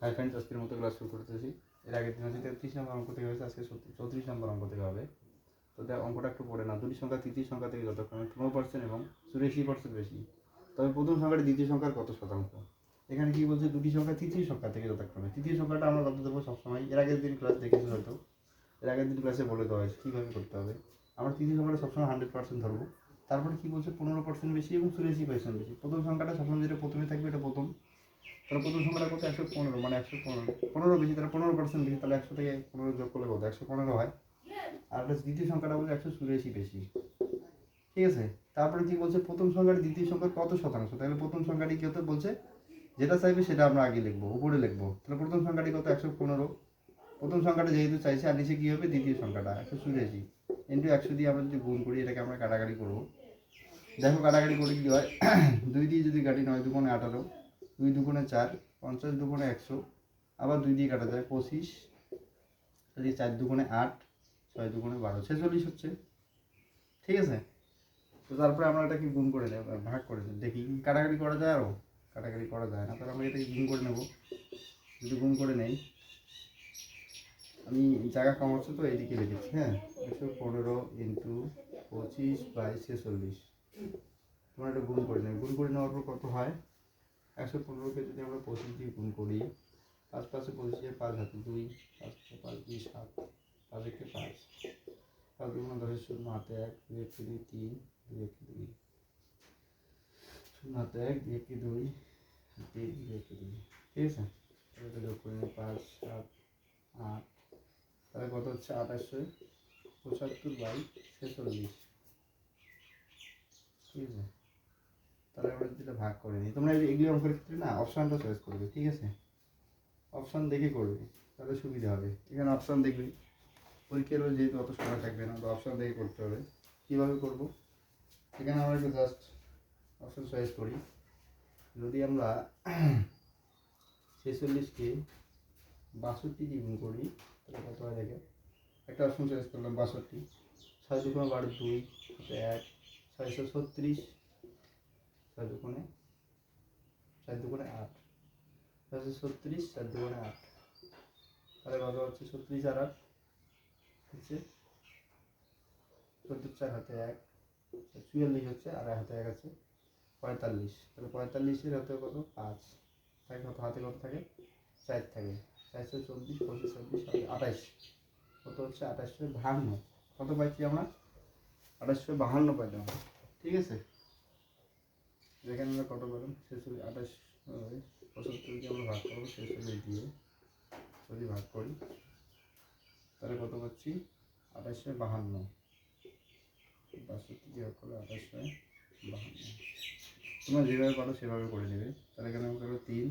Hi friends, আজকের মতো class শুরু করতেছি। এর আগের দিন হচ্ছে 33 নম্বর অঙ্ক থেকে হয়েছে, আজকে 34 নম্বর অঙ্ক থেকে হবে। তো অঙ্কটা একটু পড়ে না। দুটি সংখ্যা তৃতীয় সংখ্যা থেকে যথাক্রমে 15% এবং 84% বেশি, তবে প্রথম সংখ্যাটি দ্বিতীয় সংখ্যার কত শতাংশ? এখানে কি বলছে? দুটি সংখ্যা তৃতীয় সংখ্যা থেকে যথাক্রমে। তৃতীয় সংখ্যাটা আমরা কত দেবো সবসময়? এর আগের দিন ক্লাস দেখেছি হয়তো, এর আগের দিন ক্লাসে বলে দেওয়া হয়েছে কীভাবে করতে হবে। আমরা তৃতীয় সংখ্যাটা সবসময় 100% ধরবো। তারপরে কি বলছে? 15% বেশি এবং 84% বেশি। প্রথম সংখ্যাটা সবসময় যেটা প্রথমে থাকবে এটা প্রথম। তাহলে প্রথম সংখ্যাটা কত? 115, মানে 115 বেশি, তাহলে 15% বেশি, তাহলে 100 থেকে 15 যোগ করলে কত? 115 হয়। আর একটা দ্বিতীয় সংখ্যাটা বলছে 184 বেশি, ঠিক আছে। তারপরে কি বলছে? প্রথম সংখ্যাটি দ্বিতীয় সংখ্যার কত শতাংশ? তাহলে প্রথম সংখ্যাটি কী হতে বলছে? যেটা চাইবে সেটা আমরা আগে লিখবো, উপরে লিখবো। তাহলে প্রথম সংখ্যাটি কত? 115। প্রথম সংখ্যাটা যেহেতু চাইছে, আর নিচে কী হবে? দ্বিতীয় সংখ্যাটা 184 ইন্টু 100 দিয়ে আমরা যদি গুণ করি, এটাকে আমরা কাটাকাটি করবো। দেখো কাটাকাটি করে কী হয়? 2 দিয়ে যদি কাটি, 9 দুগুণে 18, 2 দুগুণে 4, 50 দুগুণে 100, আবার 2 দিয়ে কাটা যায় 25, 4 দুগুণে 8, 6 দুগুণে 12, 46 হচ্ছে, ঠিক আছে। তো তারপরে আমরা এটাকে গুণ করে নেব, ভাগ করে নেব। দেখি কাটাকাটি করা যায়, আরও কাটাকাটি করা যায় না, তাহলে আমরা এটাকে গুণ করে নেব। যদি গুণ করে নেই, আমি জায়গা কম হচ্ছে তো এইদিকে লিখেছি, হ্যাঁ। 115 ইন্টু 25/46, তোমরা এটা গুণ করে নেবে। গুণ করে নেওয়ার পর কত হয়? 115কে যদি আমরা 25 দিয়ে গুণ করি, 5 5 25, 5 হাতে 2, 5 5 2 7, 5 1 5, 5 2 10, 0 হাতে 1, 2 1 2 3, 2 1 2, 0 হাতে 1, 2 1 2, 3 2 1 2, ঠিক আছে। এটা যোগ করে নিই, 5 7 8, তাহলে কত হচ্ছে? 2875/46, ঠিক আছে। তাহলে আমরা যেটা ভাগ করে নিই, তোমরা এগুলি অঙ্কের ক্ষেত্রে না অপশানটা চয়েস করবে, ঠিক আছে। অপশান দেখে করবে, তাহলে সুবিধা হবে। এখানে অপশান দেখবি, পরীক্ষার যেহেতু অত সময় থাকবে না, তো অপশান দেখে করতে হবে। কীভাবে করব? এখানে আমরা একটু জাস্ট অপশান চয়েস করি। যদি আমরা 46কে 62 দিয়ে গুণ করি, তাহলে কত হয় দেখে। একটা অপশান চয়েস করলাম 62, 6 দুগুণে 12 2 হাতে 1, 636, 6 দুগুণে 4 দুগুণে 8, 636, 4 দুগুণে 8, তাহলে কত হচ্ছে? 36 আর 8 হচ্ছে 14, 4 হাতে 1, 44 হচ্ছে, আর হাতে 1 আছে 45, তাহলে 45-এর হাতে কত? 5 থাকে, কত হাতে কত থাকে? 4 থাকে। 4 24, 25 26 28, কত হচ্ছে? 2852। কত পাইছি আমরা? 2852 পাইলাম, ঠিক আছে। যেখানে আমরা কত পেলাম? 28 75কে আমরা ভাগ করবো 46 দিয়ে, যদি ভাগ করি তাহলে কত পাচ্ছি? 2852। 62 বিয়োগ করলে 2852। তোমরা যেভাবে পারো সেভাবে করে নেবে। তাহলে এখানে থাকলো 3,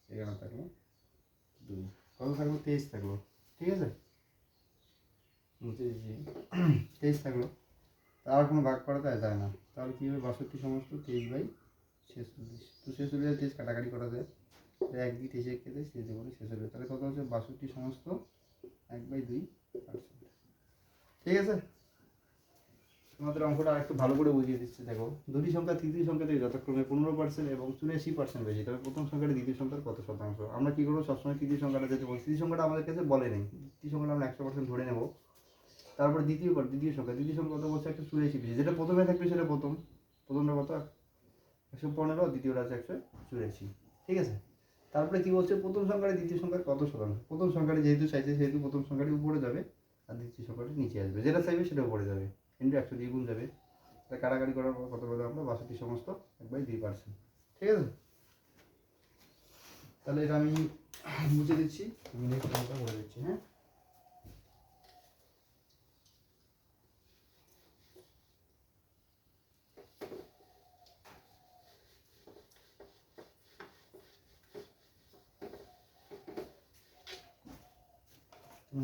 এখানে থাকলো 2, কত থাকলো? 23 থাকলো, ঠিক আছে। 23 থাকলো। আর কোনো ভাগ করা যায় না, তাহলে কী হবে? 62 সমস্ত 23/46। তো 46 আর 23 কাটাকাটি করা যায়, 1 দিয়ে 23 কেটে 3 দিয়ে 46, তাহলে কত হচ্ছে? 62 সমস্ত 1/2%, ঠিক আছে। তোমাদের অঙ্কটা একটু ভালো করে বুঝিয়ে দিচ্ছে। দেখো, দুটি সংখ্যা তৃতীয় সংখ্যা থেকে যথাক্রমে 15% এবং 84% বেশি, তবে প্রথম সংখ্যাটি দ্বিতীয় সংখ্যার কত শতাংশ? আমরা কী করবো? সবসময় তৃতীয় সংখ্যাটা যেতে বলছি, তৃতীয় সংখ্যাটা আমাদের কাছে বলে নেই, তৃতীয় সংখ্যাটা আমরা 100% ধরে নেব। তারপরে দ্বিতীয় সংখ্যা কত বলছে? 184 বেশি, যেটা প্রথমে থাকবে সেটা প্রথমটা কত? 115, দ্বিতীয়টা আছে 184, ঠিক আছে। তারপরে কি বলছে? প্রথম সংখ্যাটি দ্বিতীয় সংখ্যার কত শতাংশ? প্রথম সংখ্যাটি যেহেতু চাইছে, সেহেতু প্রথম সংখ্যাটি উপরে যাবে, আর দ্বিতীয় সংখ্যাটি নিচে আসবে। যেটা চাইবে সেটা উপরে যাবে, কিন্তু 100 দিয়ে গুণ যাবে। তাই কাটাকাটি করার পর কত পেলাম আমরা? 62 সমস্ত 1/2%, ঠিক আছে। তাহলে এটা আমি মুছে দিচ্ছি, আমি নেক্সট অঙ্কটা বলে দিচ্ছি, হ্যাঁ।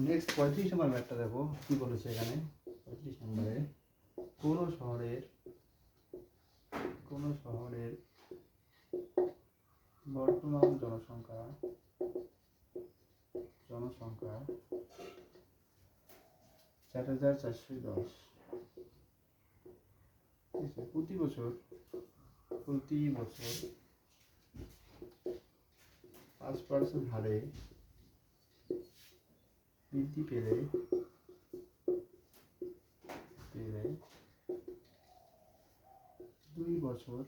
নেক্সট 35 নম্বর ম্যাথটা দেখো কি বলেছে এখানে। 35 নম্বরে কোনো শহরের বর্তমান জনসংখ্যা 4410, প্রতি বছর 5% হারে বৃদ্ধি পেলে পেলে 2 বছর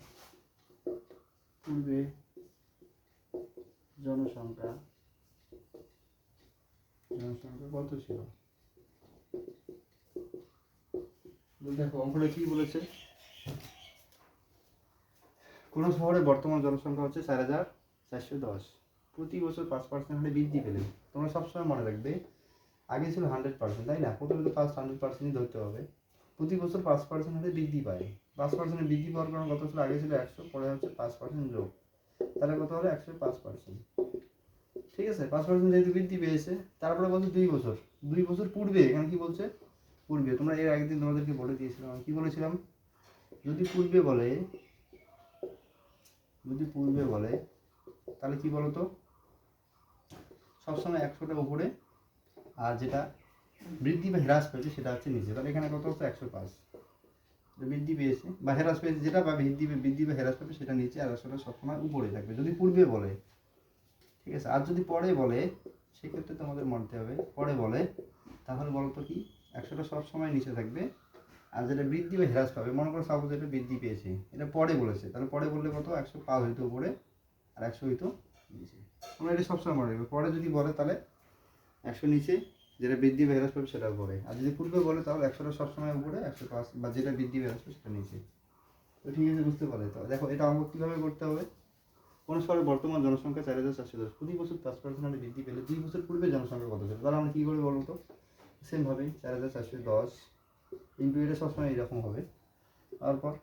পূর্বে জনসংখ্যা কত ছিল? দেখো অঙ্কটা কি বলেছে, কোন শহরে বর্তমান জনসংখ্যা হচ্ছে 4,410, প্রতি বছর 5% হারে বৃদ্ধি পেলে, তোমরা সবসময় মনে রাখবে আগে ছিল 100%, তাই না? প্রথমে তো ফার্স্ট 100%ই ধরতে হবে। প্রতি বছর 5% হারে বৃদ্ধি পায়। 5% বৃদ্ধি পাওয়ার কারণ কত ছিল? আগে ছিল 100, পরে হচ্ছে 5% যোগ, তাহলে কত হলো? 105%। ঠিক আছে, 5% যেহেতু বৃদ্ধি পেয়েছে, তারপরে বলছে 2 বছর, 2 বছর পূর্বে। এখানে কি বলছে? পূর্বে। তোমরা এর আগের দিন তোমাদেরকে বলে দিয়েছিলাম, কি বলেছিলাম? যদি পূর্বে বলে তাহলে কি বলতো, সবসময় 100টা উপরে, আর যেটা বৃদ্ধি বা হ্রাস পেয়েছে সেটা হচ্ছে নিচে। তাহলে এখানে কত হচ্ছে? 105 বৃদ্ধি পেয়েছে বা হ্রাস পেয়েছে, যেটা বা বৃদ্ধি বা হ্রাস পেয়েছে সেটা নিচে, আর আসলে সবসময় উপরে থাকবে যদি পূর্বে বলে। ঠিক আছে, আর যদি পরে বলে সেক্ষেত্রে তোমাদের মানতে হবে, পরে বলে তাহলে বলতো কি 100টা সবসময় নিচে থাকবে, আর যেটা বৃদ্ধি বা হ্রাস পাবে, মনে করো সাপোজ এটা বৃদ্ধি পেয়েছে, এটা পরে বলেছে, তাহলে পরে বললে কত? 105 হইতো উপরে আর 100 হইতো নিচে। আমরা এটা সবসময় মনে রাখবে, পরে যদি বলে তাহলে 100 নিচে, যেটা বৃদ্ধি বা হ্রাস পাবে সেটা উপরে, আর যদি পূর্বে বলে তাহলে 100টা সবসময় উপরে, 105 বা যেটা বৃদ্ধি বা হ্রাস পাবে সেটা নিচে। তো ঠিক আছে, বুঝতে পারলে তো? দেখো এটা অঙ্ক কীভাবে করতে হবে। কোন শহরের বর্তমান জনসংখ্যা 4,410, প্রতি বছর 5% হারে বৃদ্ধি পেলে 2 বছর পূর্বে জনসংখ্যা কত ছিল? তাহলে আমরা কী করে বলবো তো? সেমভাবেই 4,410 ইন্টু, এটা সবসময় এরকম হবে। তারপর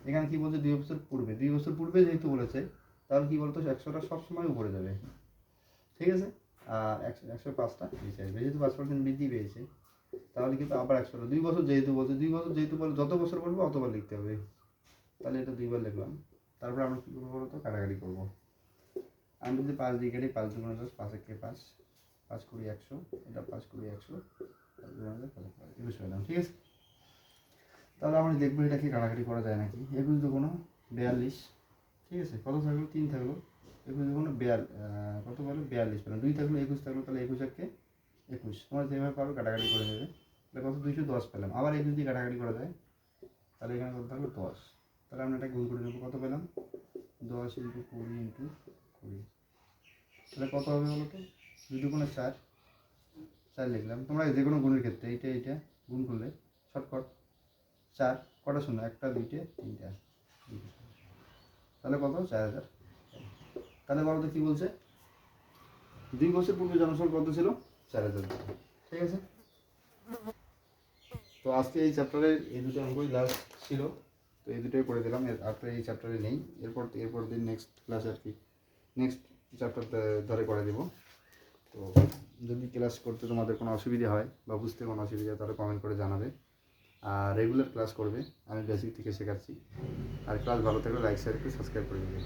এখানে কি বলছে? 2 বছর পূর্বে, 2 বছর পূর্বে যেহেতু বলেছে তাহলে কি বলতো, 100টা সবসময় উপরে যাবে। ঠিক আছে, আর 105টা নিচে আসবে, যেহেতু 5% বৃদ্ধি পেয়েছে তাহলে কিন্তু আবার 100টা, 2 বছর যেহেতু বলছে, 2 বছর যেহেতু বলে যত বছর বলবো অতবার লিখতে হবে। তাহলে এটা 2বার লিখলাম। তারপরে আমরা কী করবো বলতো? কাটাকাটি করবো। আমি যদি 5 দিয়ে কাটি, 5 2 10, 5 1 5, 5 20 100, এটা 5 20 100, 21 হলাম। ঠিক আছে, তাহলে আমরা দেখবো এটা কি কাটাকাটি করা যায় নাকি। 21 দুগুণ 42, ঠিক আছে, কত থাকলো? 3 থাকলো। 21 দুগুণ কত বলো? 42 পেলাম। 2 থাকলো, 21 থাকলো, তাহলে 21 একে 21, তোমরা যেভাবে পারো কাটাকাটি করে নেবে। তাহলে কত? 210 পেলাম। আবার 21 দিয়ে কাটাকাটি করা যায়, তাহলে এখানে কত থাকলো? 10। তাহলে আমরা এটা গুণ করে নেবো, কত পেলাম? 10 ইন্টু 20 ইন্টু 20, তাহলে কত হবে বলো তো? 2 দুগুণে 4, 4 লিখলাম। তোমরা যে কোনো গুণের ক্ষেত্রে এইটা গুণ করলে শর্টকাট 4, কটা শূন্য? একটা, দুইটে, তিনটা, তাহলে কত? 4,000। তাহলে বলো তো কী বলছে? 2 বছর পূর্বে জনসংখ্যা কত ছিল? 4,000। ঠিক আছে, তো আজকে এই চ্যাপ্টারের এই দুটো অঙ্কই লাস্ট ছিল, তো এই দুটোই করে দিলাম। আর এই চ্যাপ্টারে নেই, এরপর দিন নেক্সট ক্লাস আর কি, নেক্সট চ্যাপ্টার ধরে করে দেবো। তো যদি ক্লাস করতে তোমাদের কোনো অসুবিধা হয় বা বুঝতে কোনো অসুবিধা হয় তাহলে কমেন্ট করে জানাবে। আর রেগুলার ক্লাস করবে, আমি বেসিক থেকে শেখাচ্ছি। আর ক্লাস ভালো থাকলে লাইক শেয়ার করে সাবস্ক্রাইব করে দেবে।